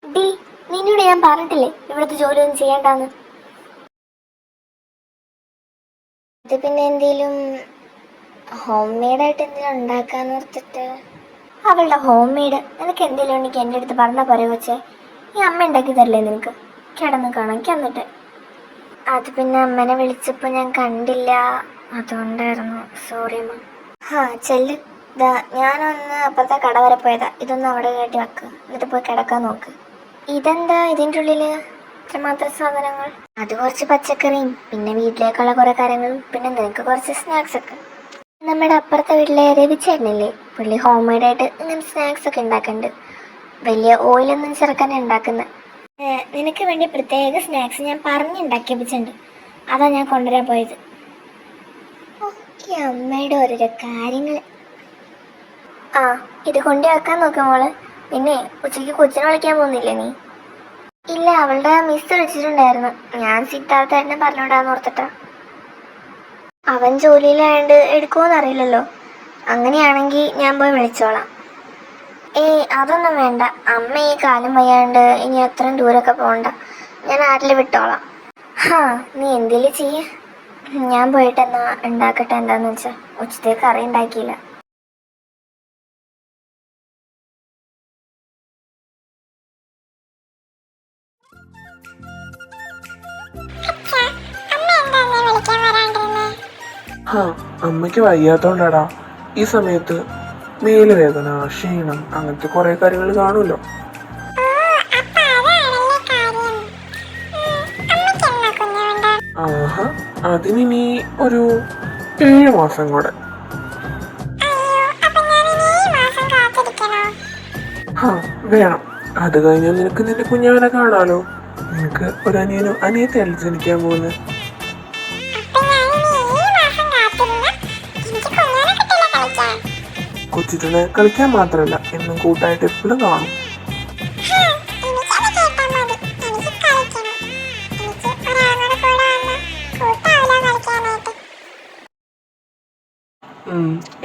D, നിന്നോട് ഞാൻ പറഞ്ഞിട്ടില്ലേ ഇവിടുത്തെ ജോലിയൊന്നും ചെയ്യണ്ടെന്ന്. ഇത് പിന്നെ എന്തേലും ഹോം മെയ്ഡായിട്ട് എന്തെങ്കിലും ഉണ്ടാക്കാന്ന് ഓർത്തിട്ട്. അവളുടെ ഹോം മെയ്ഡ് നിനക്ക് എന്തെങ്കിലും ഉണ്ടെങ്കിൽ എൻ്റെ അടുത്ത് പറഞ്ഞാൽ പോരെ കൊച്ചേ. ഈ അമ്മ ഉണ്ടാക്കി തരില്ലേ നിനക്ക്? കിടന്ന് കണക്കി എന്നിട്ട്. അത് പിന്നെ അമ്മനെ വിളിച്ചപ്പോൾ ഞാൻ കണ്ടില്ല, അതുകൊണ്ടായിരുന്നു. സോറി അമ്മ. ചെല്ല്. ഇതാ ഞാനൊന്ന് അപ്പുറത്തെ കട വരെ പോയതാ. ഇതൊന്നും അവിടെ കയറ്റി വെക്ക്, എന്നിട്ട് പോയി കിടക്കാൻ നോക്ക്. ഇതെന്താ ഇതിൻ്റെ ഉള്ളില് ഇത്രമാത്രം സാധനങ്ങൾ? അത് കുറച്ച് പച്ചക്കറിയും പിന്നെ വീട്ടിലേക്കുള്ള കുറെ കാര്യങ്ങളും പിന്നെ നിനക്ക് കുറച്ച് സ്നാക്സ് ഒക്കെ. നമ്മുടെ അപ്പുറത്തെ വീട്ടിലെ രവിച്ചേട്ടനില്ലേ, പുള്ളി ഹോം മെയ്ഡായിട്ട് ഇങ്ങനെ സ്നാക്സ് ഒക്കെ ഉണ്ടാക്കുന്നുണ്ട്. വലിയ ഓയിലൊന്നും ചേർക്കാനാണ് ഉണ്ടാക്കുന്നത്. നിനക്ക് വേണ്ടി പ്രത്യേക സ്നാക്സ് ഞാൻ പറഞ്ഞുണ്ടാക്കിപ്പിച്ചിട്ടുണ്ട്. അതാ ഞാൻ കൊണ്ടുവരാൻ പോയത്. ഓക്കെ, അമ്മയുടെ ഓരോരോ കാര്യങ്ങൾ. ഇത് കൊണ്ടു വെക്കാൻ നോക്കാം മോള്. പിന്നെ ഉച്ചയ്ക്ക് കൊച്ചിനെ വിളിക്കാൻ പോകുന്നില്ലേ നീ? ഇല്ല, അവളുടെ മിസ് വിളിച്ചിട്ടുണ്ടായിരുന്നു. ഞാൻ സിദ്ധാർത്ഥേട്ടനെ പറഞ്ഞുവിടാന്ന് ഓർത്തിട്ടാ. അവൻ ജോലിയിലായോണ്ട് എടുക്കുമോന്നറിയില്ലല്ലോ. അങ്ങനെയാണെങ്കിൽ ഞാൻ പോയി വിളിച്ചോളാം. അതൊന്നും വേണ്ട. അമ്മ ഈ കാലം വയ്യാണ്ട് ഇനി അത്രയും ദൂരമൊക്കെ പോകണ്ട. ഞാൻ ആരിൽ വിട്ടോളാം. നീ എന്തേലും ചെയ്യ. ഞാൻ പോയിട്ട് എന്നാ ഉണ്ടാക്കട്ടെ. എന്താന്ന് വെച്ചാ ഉച്ചത്തേക്ക് കറി ഉണ്ടാക്കിയില്ല. അമ്മയ്ക്ക് വയ്യാത്തോണ്ടാടാ. ഈ സമയത്ത് മേലുവേദന, ക്ഷീണം, അങ്ങനത്തെ കുറെ കാര്യങ്ങൾ കാണുമല്ലോ. അതിനി ഒരു 7 മാസം കൂടെ. വേണം. അത് കഴിഞ്ഞാൽ നിനക്ക് നിന്റെ കുഞ്ഞാനെ കാണാലോ. നിനക്ക് ഒരു അനിയനും അനിയത്തിയല്ല ജനിക്കാൻ പോകുന്നത്. കൊച്ചിട്ടിനെ കളിക്കാൻ മാത്രമല്ല എന്നും കൂട്ടായിട്ട് എപ്പോഴും കാണും.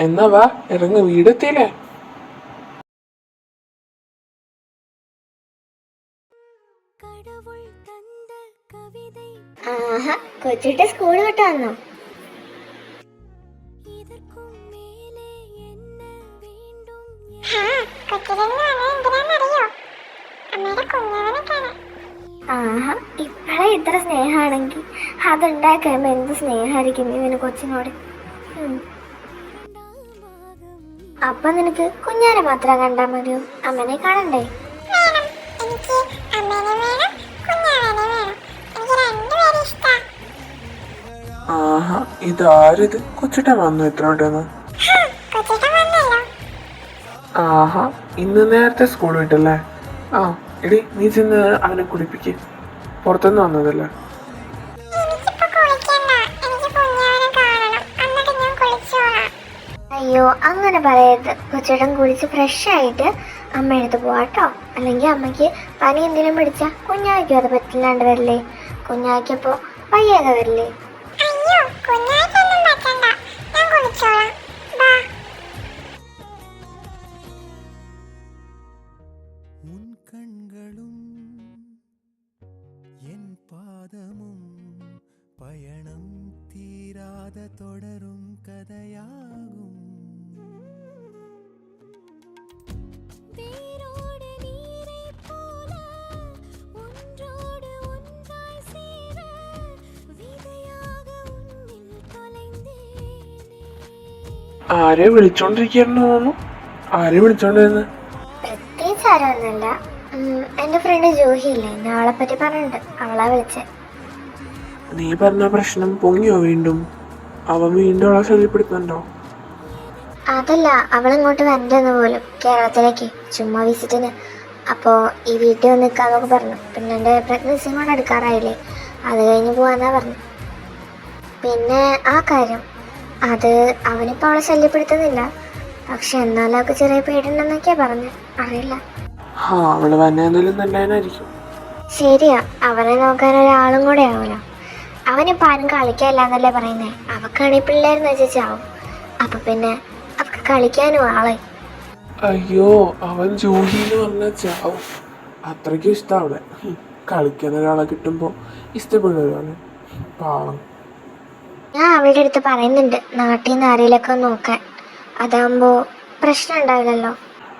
എന്നാ വാ, ഇറങ്ങ്, വീടെത്തിയില്ലേ? കൊച്ചിട്ട് സ്കൂൾ വിട്ട് വന്നോ? ഇപ്പഴേ ഇത്ര സ്നേഹാണെങ്കിൽ അതുണ്ടാക്കുമ്പോ എന്ത് സ്നേഹമായിരിക്കും ഇതിന് കൊച്ചിനോട്. അപ്പൊ നിനക്ക് കുഞ്ഞാനെ മാത്രം കണ്ടാ മതിയോ? അമ്മനെ കാണണ്ടേ? ഇതാരിത്? കൊച്ചിട്ട വന്നു ഇത്രോട്ടെന്ന്? ഇന്ന് നേരത്തെ സ്കൂൾ വിട്ടല്ലേ? എടി, നീ ചെന്ന് അവനെ കുളിപ്പിക്ക്. പുറത്തുനിന്ന് വന്നതല്ലേ? അയ്യോ, അങ്ങനെ പറയരുത്. കൊച്ചേട്ടൻ കുളിച്ച് ഫ്രഷ് ആയിട്ട് അമ്മ എടുത്ത് പോവാട്ടോ. അല്ലെങ്കിൽ അമ്മയ്ക്ക് പനി എന്തെങ്കിലും പിടിച്ചാ കുഞ്ഞായ്ക്കും അത് പറ്റില്ലാണ്ട് വരില്ലേ? കുഞ്ഞായ്ക്കപ്പോ വയ്യാതെ വരില്ലേ? പയണം തീരാതെ തുടരും കഥയാകും. ആരെ വിളിച്ചോണ്ടിരിക്കുന്നു തോന്നുന്നു. ആരെ വിളിച്ചോണ്ടിരുന്നത്? പ്രത്യേകിച്ച് ആരൊന്നുമല്ല. എന്റെ ഫ്രണ്ട് ജോഹി ഇല്ലേ, അവളെ പറ്റി പറഞ്ഞിട്ടുണ്ട്. അവളാ വിളിച്ചേ. നീ പറഞ്ഞ പ്രശ്നം പൊങ്ങിയോ വീണ്ടും? അവൻ വീണ്ടും അവളെ ശല്യപ്പെടുത്തുന്നുണ്ടോ? അതല്ല, അവളിങ്ങോട്ട് വരണ്ടെന്ന് പോലും, കേരളത്തിലേക്ക് ചുമ്മാ വിസിറ്റിന്. അപ്പോൾ ഈ വീട്ടിൽ വന്ന് നിൽക്കാന്നൊക്കെ പറഞ്ഞു. പിന്നെ എൻ്റെ പ്രഗ്നൻസിയും കൂടെ എടുക്കാറായില്ലേ, അത് കഴിഞ്ഞ് പോവാന്നാ പറഞ്ഞു. പിന്നെ ആ കാര്യം, അത് അവനിപ്പോൾ അവളെ ശല്യപ്പെടുത്തുന്നില്ല, പക്ഷെ എന്നാലും അവൾക്ക് ചെറിയ പേടിയുണ്ടെന്നൊക്കെയാ പറഞ്ഞു. അറിയില്ല. അവള് വന്നേന്നാലും നല്ലതിനായിരിക്കും. ശരിയാ, അവനെ നോക്കാൻ ഒരാളും കൂടെ ആവുമല്ലോ. അവനിപ്പോൾ ആരും കളിക്കാനില്ല എന്നല്ലേ പറയുന്നേ. അവക്കാണെങ്കിൽ പിള്ളേരെന്ന് വെച്ചാൽ ചാവും. അപ്പം പിന്നെ അവർക്ക് കളിക്കാനും ആളെ. അയ്യോ, അവൻ ജൂഹിന്ന് പറഞ്ഞാൽ ചാവും. അത്രയ്ക്കും ഇഷ്ടം അവിടെ. കളിക്കാൻ ഒരാളെ കിട്ടുമ്പോൾ ഇഷ്ടപ്പെടുകയാണ്. പാവം. ഞാൻ അവളുടെ അടുത്ത് പറയുന്നുണ്ട് നാട്ടിൽ നിന്ന് ആരെങ്കിലൊക്കെ നോക്കാൻ, അതാകുമ്പോൾ പ്രശ്നം ഉണ്ടാവില്ലല്ലോ.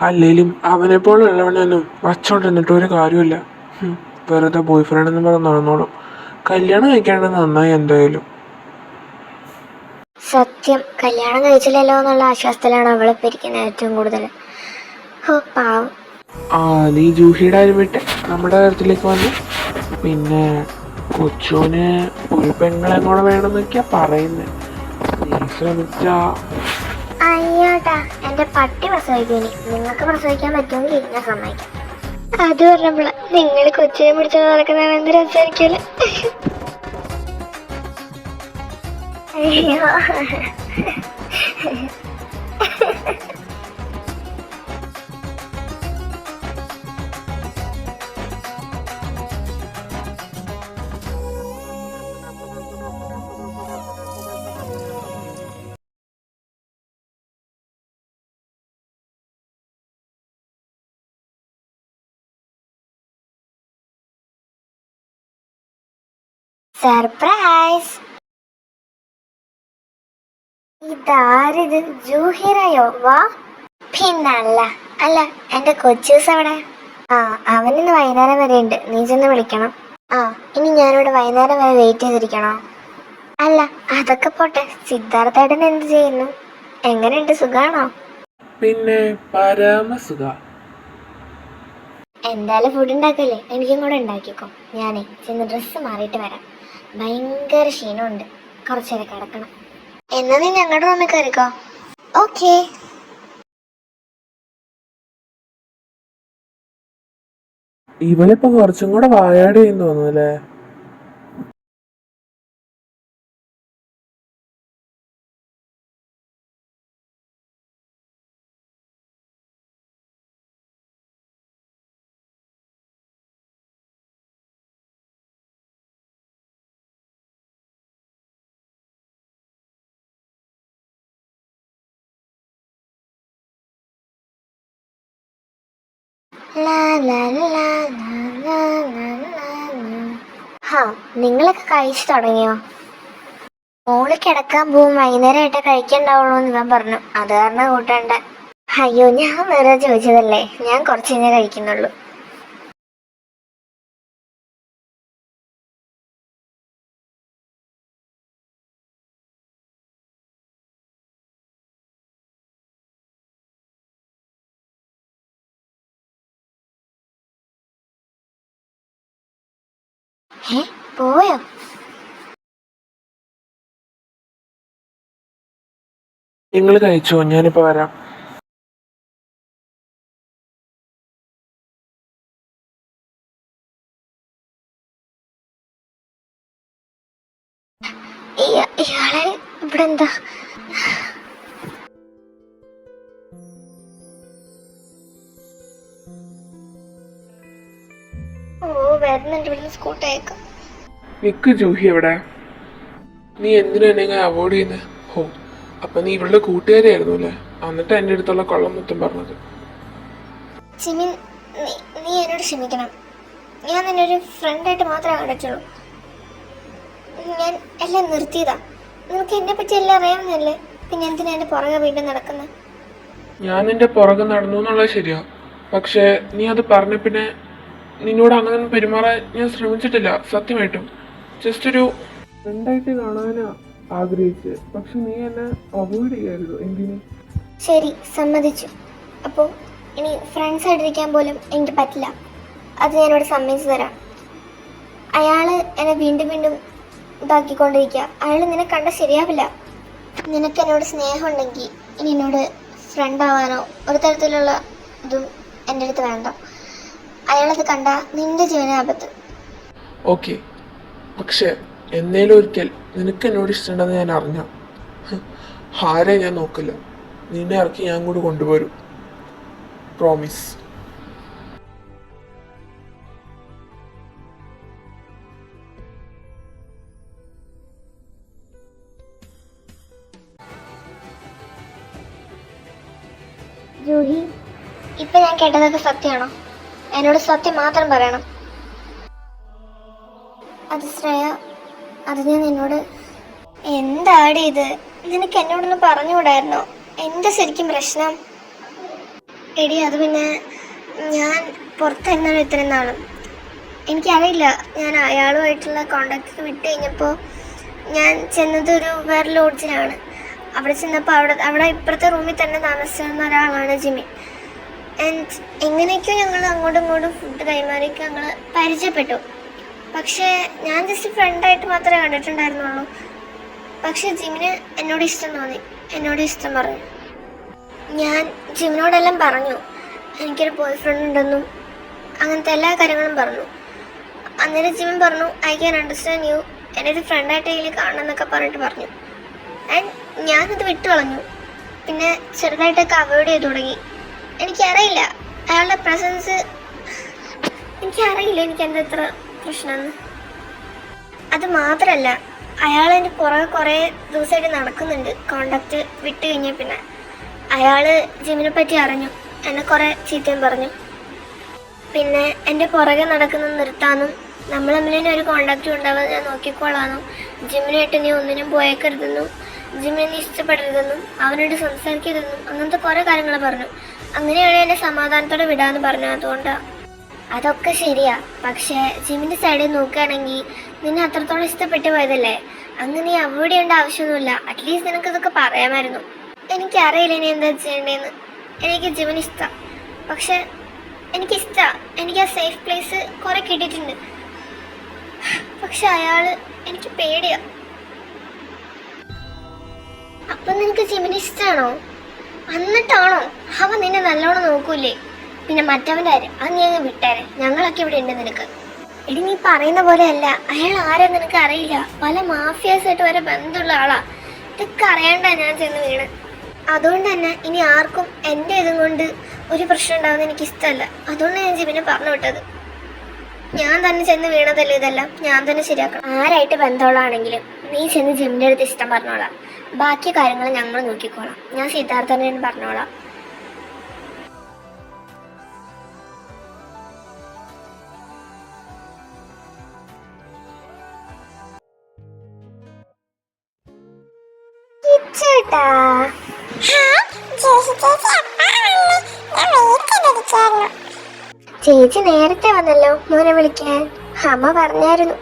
അല്ലേലും അവനെ പോലുള്ളവനൊന്നും വച്ചോണ്ടിരുന്നിട്ട് ഒരു കാര്യമില്ല. വെറുതെ ബോയ് ഫ്രണ്ട് എന്ന് പറഞ്ഞ് നടന്നോളും. കല്യാണം കഴിക്കേണ്ടത് നന്നായി എന്തായാലും. സത്യം, കല്യാണം കഴിച്ചില്ലല്ലോ എന്നുള്ള ആശ്വാസത്തിലാണ് അവളിപ്പോൾ ഇരിക്കുന്നത് ഏറ്റവും കൂടുതൽ. ഓ പാവം. നീ ജൂഹിയുടെ കാര്യം വിട്ട് നമ്മുടെ കാര്യത്തിലേക്ക് വന്നു. പിന്നെ കൊച്ചോന് ഒരു പെങ്ങളെ കൂടെ വേണമെന്നൊക്കെയാ പറയുന്നത്. നീ ശ്രമിച്ചാ. അയ്യോട്ടാ, എൻ്റെ പട്ടി പ്രസവിക്കും. ഇനി നിങ്ങൾക്ക് പ്രസവിക്കാൻ പറ്റുമെങ്കിൽ ഞാൻ സമ്മതിക്കാം. അത് പറഞ്ഞപ്പോഴാ നിങ്ങൾ കൊച്ചിനെ പിടിച്ചോണ്ട് നടക്കുന്നതാണ് എന്ത് രസമായിരിക്കുമല്ലോ. അയ്യോ, സർപ്രൈസ്. ഇതാരിത്, ജൂഹിറയോ? വാ. പിന്നല്ല. അല്ല, എൻ്റെ കൊച്ചൂസ് അവിടെ? അവനിന്ന് വൈകുന്നേരം വരെ ഉണ്ട്, നീ ചെന്ന് വിളിക്കണം. ഇനി ഞാനിവിടെ വൈകുന്നേരം വരെ വെയിറ്റ് ചെയ്തിരിക്കണോ? അല്ല, അതൊക്കെ പോട്ടെ, സിദ്ധാർത്ഥേട്ടൻ എന്ത് ചെയ്യുന്നു? എങ്ങനെയുണ്ട്, സുഖാണോ? പിന്നെ പരമസുഖ. എന്തായാലും ഫുഡ് ഉണ്ടാക്കല്ലേ, എനിക്കും കൂടെ ഉണ്ടാക്കിക്കോ. ഞാനേ ചെന്ന് ഡ്രസ്സ് മാറിയിട്ട് വരാം. ഭയങ്കര ക്ഷീണമുണ്ട്, കുറച്ചേരം കിടക്കണം. എന്നാ നീ ഞങ്ങളുടെ റൂമിൽ കയറിക്കോ. ഓക്കേ. ഇവളിപ്പോ കുറച്ചും കൂടെ വായാടി എന്ന് തോന്നുന്നു അല്ലേ? നിങ്ങളൊക്കെ കഴിച്ചു തുടങ്ങിയോ? മോള് കിടക്കാൻ പോവും, വൈകുന്നേരമായിട്ട് കഴിക്കണ്ടാവുള്ളൂ എന്ന് ഞാൻ പറഞ്ഞു, അത് കാരണം കൂട്ടണ്ട. അയ്യോ, ഞാൻ വേറെ ചോദിച്ചതല്ലേ, ഞാൻ കുറച്ച് കഴിഞ്ഞേ കഴിക്കുന്നുള്ളൂ. പോയോ? നിങ്ങൾ കഴിച്ചോ? ഞാനിപ്പോ വരാം. ഇയാളെ ഇവിടെ എന്താ? വരുന്നുണ്ട്, ഇവിടുന്ന് സ്കൂട്ടേക്കാം. നിക്ക് ജൂഹി എവിടെ? നീ എന്തിനാ എന്നെ അവോയ്ഡ് ചെയ്യുന്നത്? അപ്പൊ നീ ഇവളുടെ കൂട്ടുകാരിയായിരുന്നു അല്ലേ? എന്നിട്ട് എൻ്റെ അടുത്തുള്ള കൊള്ളം മൊത്തം പറഞ്ഞത്. ചിമിൻ, നീ എന്നോട് ക്ഷമിക്കണം. ഞാൻ നിന്നെ ഒരു ഫ്രണ്ടായിട്ട് മാത്രമേ കണ്ടിട്ടുള്ളൂ. ഞാൻ എല്ലാം നിർത്തിയതാ. നിനക്ക് എന്നെ പറ്റി എല്ലാം അറിയാവുന്നല്ലേ, പിന്നെ എന്തിനാ എൻ്റെ പുറകെ വീണ്ടും നടക്കുന്നത്? ഞാൻ നിന്റെ പുറകെ നടന്നു എന്നുള്ളത് ശരിയാ, പക്ഷെ നീ അത് പറഞ്ഞ പിന്നെ നിന്നോട് അങ്ങനെ പെരുമാറാൻ ഞാൻ ശ്രമിച്ചിട്ടില്ല. സത്യമായിട്ടും ജസ്റ്റ് ഒരു ഫ്രണ്ടായിട്ട് കാണാനാ ആഗ്രഹിച്ച്, പക്ഷെ നീ എന്നെ അവോയ്ഡ് ചെയ്യായിരുന്നു. എന്തിനു? ശരി, സമ്മതിച്ചു. അപ്പോൾ ഇനി ഫ്രണ്ട്സ് ആയിട്ടിരിക്കാൻ പോലും എനിക്ക് പറ്റില്ല. അത് ഞാനിവിടെ സമ്മതിച്ചു തരാം. അയാൾ എന്നെ വീണ്ടും വീണ്ടും ഇതാക്കിക്കൊണ്ടിരിക്കുക. അയാൾ നിന്നെ കണ്ട ശരിയാവില്ല. നിനക്ക് എന്നോട് സ്നേഹമുണ്ടെങ്കിൽ ഇനി എന്നോട് ഫ്രണ്ട് ആവാനോ ഒരു തരത്തിലുള്ള ഇതും എൻ്റെ അടുത്ത് വേണ്ട. അയാളത് കണ്ട നിന്റെ ജീവനെ ആപത്ത്. ഓക്കെ, പക്ഷേ എന്നേലും ഒരിക്കൽ നിനക്ക് എന്നോട് ഇഷ്ടമുണ്ടെന്ന് ഞാൻ അറിഞ്ഞ ആരെ ഞാൻ നോക്കില്ല. നിന്നെ ഇറക്കി ഞാൻ കൂടി കൊണ്ടുപോരും. പ്രോമിസ്. ജൂഹി, ഇപ്പൊ ഞാൻ കേട്ടതൊക്കെ സത്യമാണോ? എന്നോട് സത്യം മാത്രം പറയണം. അത് ശ്രേയ, അത് ഞാൻ നിന്നോട്. എന്താടി ഇത്? നിനക്ക് എന്നോടൊന്ന് പറഞ്ഞുകൂടായിരുന്നോ? എന്താ ശരിക്കും പ്രശ്നം? എടി, അത് പിന്നെ ഞാൻ പുറത്തായിരുന്നല്ലോ ഇത്രയും നാളും. എനിക്കറിയില്ല, ഞാൻ അയാളുമായിട്ടുള്ള കോണ്ടാക്ട് വിട്ട് കഴിഞ്ഞപ്പോൾ ഞാൻ ചെന്നത് വേറെ ലോഡ്ജിലാണ്. അവിടെ ചെന്നപ്പോൾ അവിടെ ഇപ്പുറത്തെ റൂമിൽ തന്നെ താമസിച്ചിരുന്ന ഒരാളാണ് ജിമിൻ. ആൻഡ് എങ്ങനെയൊക്കെയോ ഞങ്ങൾ അങ്ങോട്ടും ഇങ്ങോട്ടും ഫുഡ് കൈമാറിയൊക്കെ ഞങ്ങൾ പരിചയപ്പെട്ടു. പക്ഷേ ഞാൻ ജസ്റ്റ് ഫ്രണ്ടായിട്ട് മാത്രമേ കണ്ടിട്ടുണ്ടായിരുന്നുള്ളൂ. പക്ഷെ ജിമിന് എന്നോട് ഇഷ്ടം തോന്നി, എന്നോട് ഇഷ്ടം പറഞ്ഞു. ഞാൻ ജിമിനോടെല്ലാം പറഞ്ഞു എനിക്കൊരു ബോയ് ഫ്രണ്ട് ഉണ്ടെന്നും അങ്ങനത്തെ എല്ലാ കാര്യങ്ങളും പറഞ്ഞു. അന്നേരം ജിമിൻ പറഞ്ഞു ഐ ക്യാൻ അണ്ടർസ്റ്റാൻഡ് യു, എൻ്റെ ഒരു ഫ്രണ്ടായിട്ട് ഇതിൽ കാണണം എന്നൊക്കെ പറഞ്ഞിട്ട് പറഞ്ഞു. ആൻഡ് ഞാനത് വിട്ടു കളഞ്ഞു. പിന്നെ ചെറുതായിട്ടൊക്കെ അവോയ്ഡ് ചെയ്ത് തുടങ്ങി. എനിക്കറിയില്ല അയാളുടെ പ്രസൻസ്, എനിക്കറിയില്ല എനിക്കെന്താ ഇത്ര പ്രശ്നമെന്ന്. അത് മാത്രമല്ല, അയാൾ എൻ്റെ പുറകെ കുറേ ദിവസമായിട്ട് നടക്കുന്നുണ്ട്. കോണ്ടാക്ട് വിട്ട് കഴിഞ്ഞാൽ പിന്നെ അയാൾ ജിമിനെ പറ്റി അറിഞ്ഞു, എന്നെ കുറേ ചീത്തയും പറഞ്ഞു. പിന്നെ എൻ്റെ പുറകെ നടക്കുന്നത് നിർത്താനും നമ്മൾ തമ്മിൽ ഒരു കോണ്ടാക്റ്റും ഉണ്ടാവാതെ ഞാൻ നോക്കിക്കോളാനും ജിമിനായിട്ട് നീ ഒന്നിനും പോയേക്കരുതെന്നും ജിമിനെ നീ ഇഷ്ടപ്പെടരുതെന്നും അവനോട് സംസാരിക്കരുതെന്നും അങ്ങനത്തെ കുറേ കാര്യങ്ങൾ പറഞ്ഞു. അങ്ങനെയാണ് എന്നെ സമാധാനത്തോടെ വിടാമെന്ന് പറഞ്ഞു. അതുകൊണ്ടാണ്. അതൊക്കെ ശരിയാ, പക്ഷേ ജിമിൻ്റെ സൈഡിൽ നോക്കുകയാണെങ്കിൽ നിന്നെ അത്രത്തോളം ഇഷ്ടപ്പെട്ടു പോയതല്ലേ. അങ്ങ് നീ അവോയ്ഡ് ചെയ്യേണ്ട ആവശ്യമൊന്നുമില്ല. അറ്റ്ലീസ്റ്റ് നിനക്കിതൊക്കെ പറയാമായിരുന്നു. എനിക്കറിയില്ല ഇനി എന്താ ചെയ്യേണ്ടതെന്ന്. എനിക്ക് ജിമിന് ഇഷ്ടമാണ്, പക്ഷെ എനിക്കിഷ്ടമാണ്. എനിക്ക് ആ സേഫ് പ്ലേസ് കുറേ കിട്ടിയിട്ടുണ്ട്. പക്ഷെ അയാൾ എനിക്ക് പേടിയാ. അപ്പം നിനക്ക് ജിമിന് ഇഷ്ടമാണോ? എന്നിട്ടാണോ അവൻ നിന്നെ നല്ലോണം നോക്കൂലേ? പിന്നെ മറ്റവൻ്റെ കാര്യം അത് നീ അങ്ങ് വിട്ടേരെ, ഞങ്ങളൊക്കെ ഇവിടെ ഉണ്ട് നിനക്ക്. എടി, നീ പറയുന്ന പോലെ അല്ല. അയാൾ ആരാന്ന് നിനക്ക് അറിയില്ല. പല മാഫിയാസായിട്ട് വരെ ബന്ധമുള്ള ആളാ. ഇതൊക്കെ അറിയാണ്ടാ ഞാൻ ചെന്ന് വീണ്. അതുകൊണ്ട് തന്നെ ഇനി ആർക്കും എൻ്റെ ഇതും കൊണ്ട് ഒരു പ്രശ്നം ഉണ്ടാകുന്ന എനിക്കിഷ്ടമല്ല. അതുകൊണ്ട് ഞാൻ ജിമിനെ പറഞ്ഞു വിട്ടത്. ഞാൻ തന്നെ ചെന്ന് വീണതല്ലേ ഇതെല്ലാം, ഞാൻ തന്നെ ശരിയാക്കണം. ആരായിട്ട് ബന്ധമുള്ളതാണെങ്കിലും നീ ചെന്ന് ജിമിൻ്റെ അടുത്ത് ഇഷ്ടം പറഞ്ഞോളാം. ബാക്കി കാര്യങ്ങൾ ഞങ്ങൾ നോക്കിക്കോളാം. ഞാൻ സിദ്ധാർത്ഥനെ പറഞ്ഞോളാം. ചേച്ചി നേരത്തെ വന്നല്ലോ മോനെ വിളിക്കാൻ. അമ്മ പറഞ്ഞായിരുന്നു.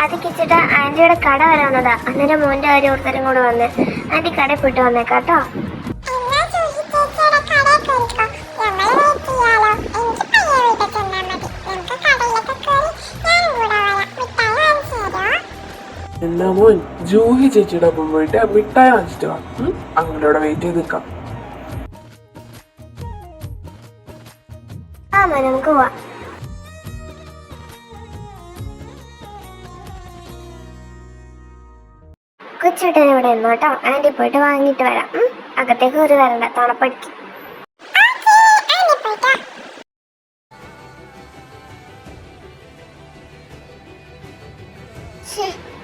അത് കിച്ചിട്ട് ആന്റിയുടെ കട വരെ വന്നതാ. അന്നേരം മോന്റെ കാര്യം ഒരുത്തരും കൂടെ വന്ന് ആന്റി കടയിൽ പോയിട്ട് വന്നേക്കാട്ടോ. എന്നാ മോൻ ജൂഹി ചേച്ചിയുടെ ഒപ്പം പോയിട്ട് മിഠായി വാങ്ങിച്ചിട്ട് വാ. അങ്ങോട്ട് വെയിറ്റ് ചെയ്ത് നിൽക്കാം. ആ മോനെ, നമുക്ക് പോവാം. കൊച്ചുട്ടൻ ഇവിടെ നിന്നോട്ടോ. ആന്റി പോയിട്ട് വാങ്ങിയിട്ട് വരാം. അകത്തേക്ക് കയറി വരണ്ട, തണുപ്പടിക്കും.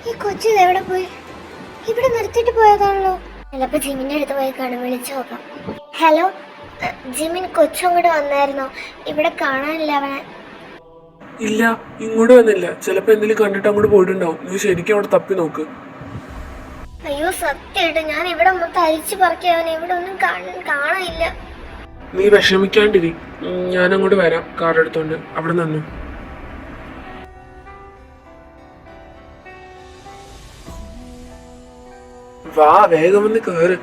ഈ കൊച്ചു എവിടെ പോയി? ഇവിടെ നിർത്തിയിട്ട് പോയതാണല്ലോ. ചിലപ്പോ ജിമിന്റെ അടുത്ത് പോയി കാണും. വിളിച്ചു നോക്കാം. ഹലോ ജിമിൻ, കൊച്ചും കൂടെ വന്നായിരുന്നോ? ഇവിടെ കാണാനില്ല അവനെ. ഇല്ല, ഇങ്ങോട്ട് വന്നില്ല. ചിലപ്പോ എന്തെങ്കിലും കണ്ടിട്ട് അങ്ങോട്ട് പോയിട്ടുണ്ടാവും. നീ ശരിക്കും അവിടെ തപ്പി നോക്ക്. അയ്യോ സത്യമായിട്ട് ഞാൻ ഇവിടെ മൊത്തം അരിച്ചു പറക്കി അവൻ ഇവിടെ ഒന്നും കാണാനില്ല. നീ വിഷമിക്കാണ്ടിരി, ഞാൻ അങ്ങോട്ട് വരാം കാർ എടുത്തോണ്ട്. അവിടെ നിന്നു വാ, വേഗം വന്ന് കേറ്.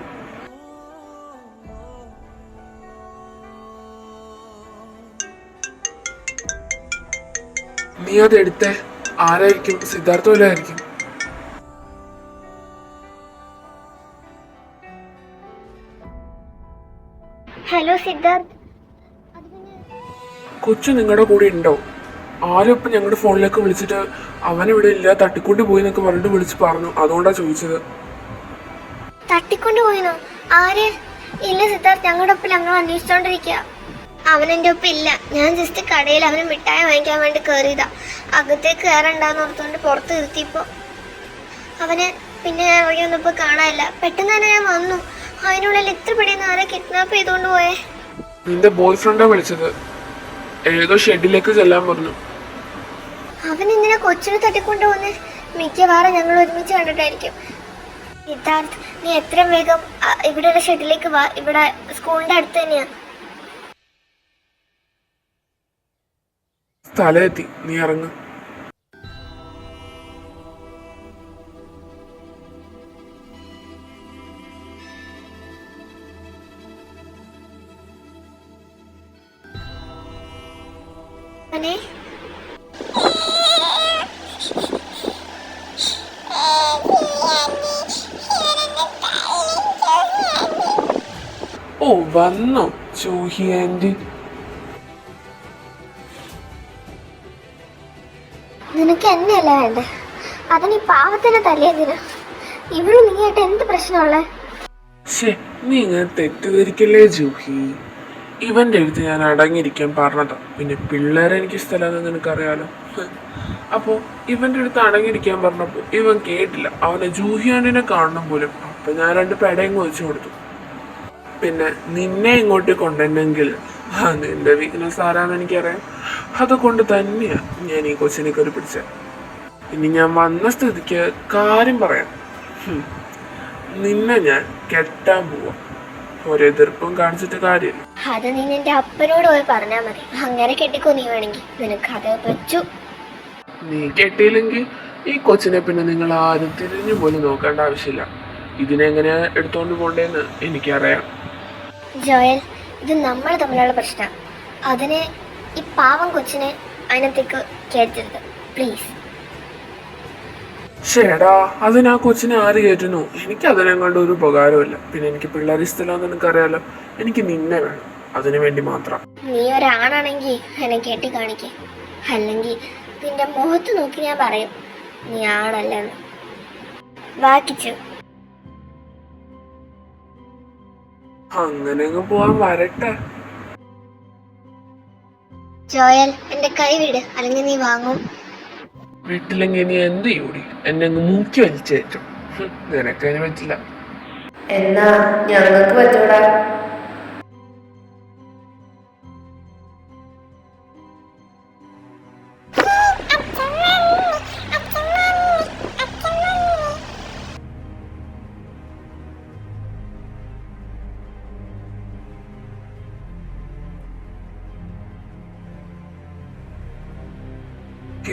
നീ അത് എടുത്തേ. ആരായിരിക്കും? സിദ്ധാർത്ഥ പോലായിരിക്കും. ഹലോ സിദ്ധാർത്ഥ്. കൊച്ചു നിങ്ങളുടെ കൂടെ ഉണ്ടോ? ആരും ഇപ്പൊ ഞങ്ങളുടെ ഫോണിലേക്ക് വിളിച്ചിട്ട് അവനിവിടെ ഇല്ല, തട്ടിക്കൊണ്ട് പോയി എന്നൊക്കെ പറഞ്ഞിട്ട് വിളിച്ച് പറഞ്ഞു. അതുകൊണ്ടാ ചോദിച്ചത്. തട്ടിക്കൊണ്ട് പോയിനോ? ആര്? ഇല്ല സിദ്ധാർത്ഥ്, ഞങ്ങളുടെ ഒപ്പം ഞങ്ങൾ അന്വേഷിച്ചോണ്ടിരിക്കുക. അവനെന്റെ ഒപ്പം ഇല്ല. ഞാൻ ജസ്റ്റ് കടയിൽ അവന് മിഠായി വാങ്ങിക്കാൻ വേണ്ടി കയറിയതാ. അകത്തേക്ക് കയറണ്ടെന്ന് ഓർത്തുകൊണ്ട് പുറത്ത് നിർത്തിയപ്പോ അവന് പിന്നെ ഞാൻ ഇറങ്ങി വന്നപ്പോ കാണാനില്ല. പെട്ടെന്ന് തന്നെ ഞാൻ വന്നു. അതിനുള്ളിൽ ഇത്ര പെട്ടെന്ന് ആരെ കിഡ്നാപ്പ് ചെയ്തോണ്ട് പോയേ? നിന്റെ ബോയ് ഫ്രണ്ടാ വിളിച്ചത്. ഏതോ ഷെഡിലേക്ക് ചെല്ലാൻ പറഞ്ഞു. അവൻ എന്തിനാ കൊച്ചിനെ തട്ടിക്കൊണ്ട് പോന്നേ? മിക്കവാറും ഞങ്ങൾ ഒരുമിച്ച് കണ്ടിട്ടായിരിക്കും. സിദ്ധാർത്ഥ്, നീ എത്രയും വേഗം ഇവിടെയുള്ള ഷെഡിലേക്ക് വാ. ഇവിടെ സ്കൂളിന്റെ അടുത്ത് തന്നെയാ. സ്ഥലമെത്തി, നീ ഇറങ്ങ. അനെ ഓ വന്നോ ജൂഹി ആൻറ്റി? നിനക്ക് എന്നെയല്ല വേണ്ടേ? അതിന് ഈ പാവത്തിനെ തല്ലിയതിന് ഇവിടെ നീയായിട്ട് എന്ത് പ്രശ്നമുള്ള? നീ ഇങ്ങനെ തെറ്റിദ്ധരിക്കല്ലേ ജൂഹി. ഇവന്റെ അടുത്ത് ഞാൻ അടങ്ങിയിരിക്കാൻ പറഞ്ഞതാ. പിന്നെ പിള്ളേരെ എനിക്ക് ഇഷ്ടമല്ലാന്ന് നിനക്കറിയാലോ. അപ്പോ ഇവന്റെ അടുത്ത് അടങ്ങിയിരിക്കാൻ പറഞ്ഞപ്പോ ഇവൻ കേട്ടില്ല. അവനെ ജൂഹിയാണ്ടിനെ കാണണം പോലും. അപ്പൊ ഞാൻ 2 പെടയും വെച്ചു കൊടുത്തു. പിന്നെ നിന്നെ ഇങ്ങോട്ട് കൊണ്ടുവന്നെങ്കിൽ നിന്റെ വീക്ക്നെസ് ആരാന്ന് എനിക്കറിയാം. അതുകൊണ്ട് തന്നെയാ ഞാൻ ഈ കൊച്ചിനെ കയറി പിടിച്ചത്. ഇനി ഞാൻ വന്ന സ്ഥിതിക്ക് കാര്യം പറയാം. നിന്നെ ഞാൻ കെട്ടാൻ പോവാ. ഒരെതിർപ്പും കാണിച്ചിട്ട് കാര്യമില്ല. അത് നീ നിന്റെ അപ്പനോട് പോയി പറഞ്ഞാ മതി. അങ്ങനെ കെട്ടിക്കോ നീ വേണമെങ്കിൽ. നിനക്ക് അത് പറ്റൂ. നീ കെട്ടിയില്ലെങ്കിൽ ഈ കൊച്ചിനെ പിന്നെ നിങ്ങൾ ആരും തിരിഞ്ഞു പോലും നോക്കേണ്ട ആവശ്യമില്ല. ഇതിനെങ്ങനെയാ എടുത്തോണ്ട് പോണ്ടേന്ന് എനിക്കറിയാം. ജോയൽ, ഇത് നമ്മൾ തമ്മിലുള്ള പ്രശ്നം. അതിനെ ഈ പാവം കൊച്ചിനെ അതിനകത്തേക്ക് കയറ്റരുത് പ്ലീസ്. ശേടാ, അതിന് ആ കൊച്ചിനെ ആര് കയറ്റുന്നു? എനിക്ക് അതിനെ കൊണ്ട് ഒരു ഉപകാരമില്ല. പിന്നെ എനിക്ക് പിള്ളേരെ ഇഷ്ടമില്ലാന്ന് നിനക്കറിയാലോ. എനിക്ക് നിന്നെ വേണം, അതിനു വേണ്ടി മാത്രം. നീ ഒരാണാണെങ്കിൽ എന്നെ കെട്ടി കാണിക്കേ. അല്ലെങ്കിൽ നിന്റെ മുഖത്ത് നോക്കി ഞാൻ പറയും നീ ആണല്ലെന്ന്. വാക്കിച്ചു അങ്ങനെ അങ്ങ് പോവാൻ വരട്ടെ. ജോയൽ, എന്റെ കൈ വിട്, അല്ലെങ്കിൽ നീ വാങ്ങും. വീട്ടിലെങ്കിൽ നീ എന്ത് ചെയ്യൂടി? എന്നെ അങ്ങ് മൂക്കി വലിച്ചേറ്റും. നിനക്കതിന് പറ്റില്ല. എന്നാ ഞങ്ങൾക്ക് പറ്റൂടാ.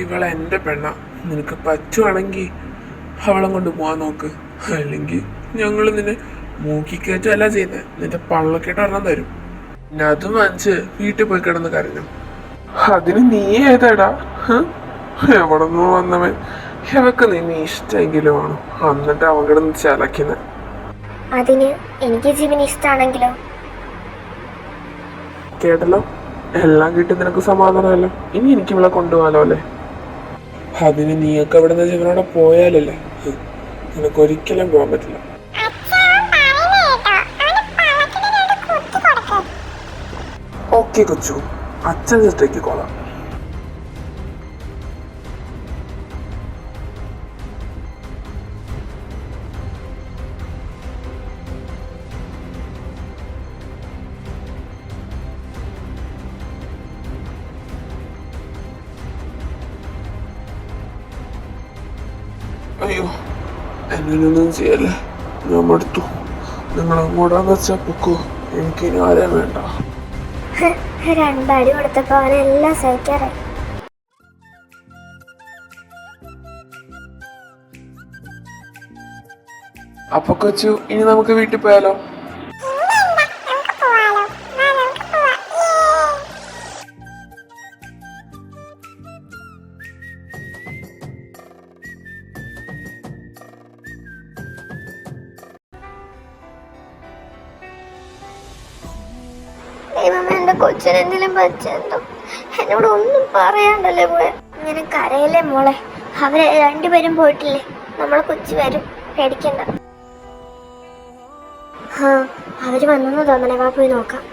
ഇവളെ എന്റെ പെണ്ണ. നിനക്ക് പറ്റുവാണെങ്കിൽ അവളെ കൊണ്ട് പോവാൻ നോക്ക്. അല്ലെങ്കിൽ ഞങ്ങൾ നിന്നെ മൂക്കിക്കയറ്റല്ല ചെയ്യുന്നത്, നിന്റെ പള്ളക്കെട്ട് ഒരെണ്ണം തരും. പിന്നെ അത് വാങ്ങിച്ച് വീട്ടിൽ പോയി കിടന്ന് കരഞ്ഞു. അതിന് നീ ഏതാടാ? എവിടെ നിന്ന് വന്നവൻ? ഇവക്ക് നിന്നെ ഇഷ്ടമെങ്കിലും ആണോ? എന്നിട്ട് അവൻ കിടന്ന് ചലക്കുന്നത്. അതിന് എനിക്ക് ജീവന് ഇഷ്ടമാണെങ്കിലോ? കേട്ടല്ലോ, എല്ലാം കിട്ടി നിനക്ക് സമാധാനമല്ലോ. ഇനി എനിക്ക് ഇവിടെ കൊണ്ടുപോകാലോ അല്ലേ? അതിന് നീയൊക്കെ അവിടെ നിന്ന് ജീവനോടെ പോയാലല്ലേ നിനക്ക് ഒരിക്കലും പോകാൻ പറ്റില്ല. ഓക്കെ കൊച്ചു, അച്ഛൻ സെറ്റാക്കി കൊള്ളാം. അയ്യോ, എന്നൊന്നും ചെയ്യല്ലേ, ഞാൻ മടുത്തു. നിങ്ങൾ അങ്ങോട്ടാന്ന് വെച്ചാ പൊക്കോ, എനിക്കിനി ആരെയും വേണ്ട. രണ്ടടി കൊടുത്തപ്പോ അവനെല്ലാം സഹിക്കാറായി. അപ്പൊ കൊച്ചു, ഇനി നമുക്ക് വീട്ടിൽ പോയാലോ? ദൈവമേ, എന്റെ കൊച്ചിനെന്തെങ്കിലും പറ്റെന്തോ. എന്നോട് ഒന്നും പറയാണ്ടല്ലേ പോയെ. ഇങ്ങനെ കരയില്ലേ മോളെ, അവര് രണ്ടുപേരും പോയിട്ടില്ലേ, നമ്മളെ കൊച്ചു വരും, പേടിക്കണ്ട. അവര് വന്നെന്ന് തോന്നണേ, വാ പോയി നോക്കാം.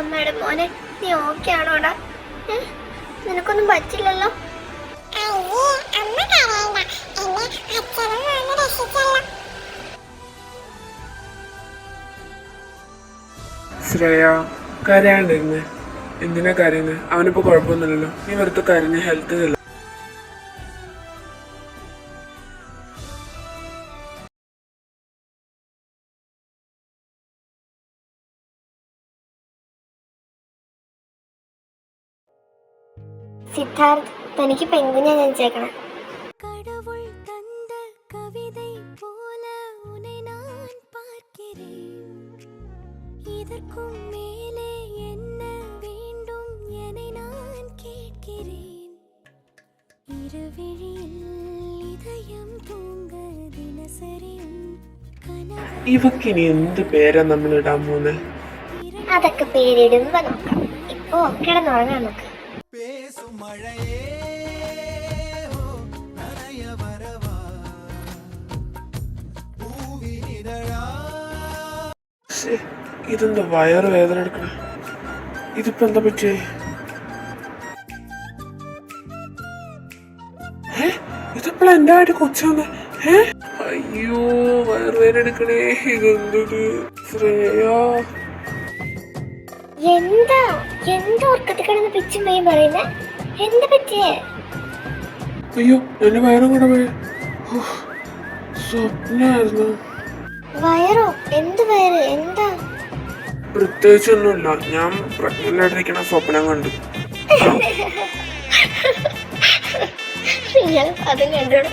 അമ്മയുടെ മോനെ, നീ ഓക്കെ ആണോടാ? നിനക്കൊന്നും പറ്റില്ലല്ലോ? ശ്രേയ, കരയാണ്ടിരുന്നേ. എന്തിനാ കരയുന്നത്? അവനിപ്പോ കുഴപ്പമൊന്നുമില്ലല്ലോ. നീ വെറുതെ കരഞ്ഞ ഹെൽത്തിനല്ല. സിദ്ധാർത്ഥ്, തനിക്ക് പെൺകുഞ്ഞാ ജനിച്ചേക്കണേ. கடவுள் தந்த கவிதை போல உன்னை நான் பார்க்கிறேன். இதற்கும் மேலே என்ன வேண்டும் என நான் கேட்கிறேன். இருவிழியில் இதயம் தூங்க தினசரி கனவு. ഇവക്കിനി എന്ത് പേരാ നമ്മൾ ഇടാൻ പോകുന്നത്? അതൊക്കെ പേരിടുമ്പോ നോക്കാം. ഇപ്പൊ കിടന്നുറങ്ങാൻ നോക്ക്. பேசும் மழையே ஓ, நனைய வரவா பூவினிதழா. ഇതെന്താ വയറ് വേദന എടുക്കണ? ഇതിപ്പോ എന്താ പറ്റിയേ? ഇതെപ്പോഴാ എന്റെ ആയിട്ട് കൊച്ചു വന്നേ? അയ്യോ, വയറുവേദന എടുക്കണേ. ഇതെന്തൊരു ശ്രേയ. എന്താ ഉറക്കത്തിൽ കിടന്ന് പിച്ചും പയ്യും പറയുന്നേ? എന്താ പറ്റിയേ? അയ്യോ, എന്റെ വയറും കൂടെ പോയ സ്വപ്നായിരുന്നു. വയറോ? എന്ത് വയറ്? എന്താ? പ്രത്യേകിച്ചൊന്നുമില്ല, ഞാൻ പ്രഗ്നന്റ് ആയിട്ടിരിക്കണ സ്വപ്നം കണ്ടു. ഞാൻ അതും കണ്ടോളൂ.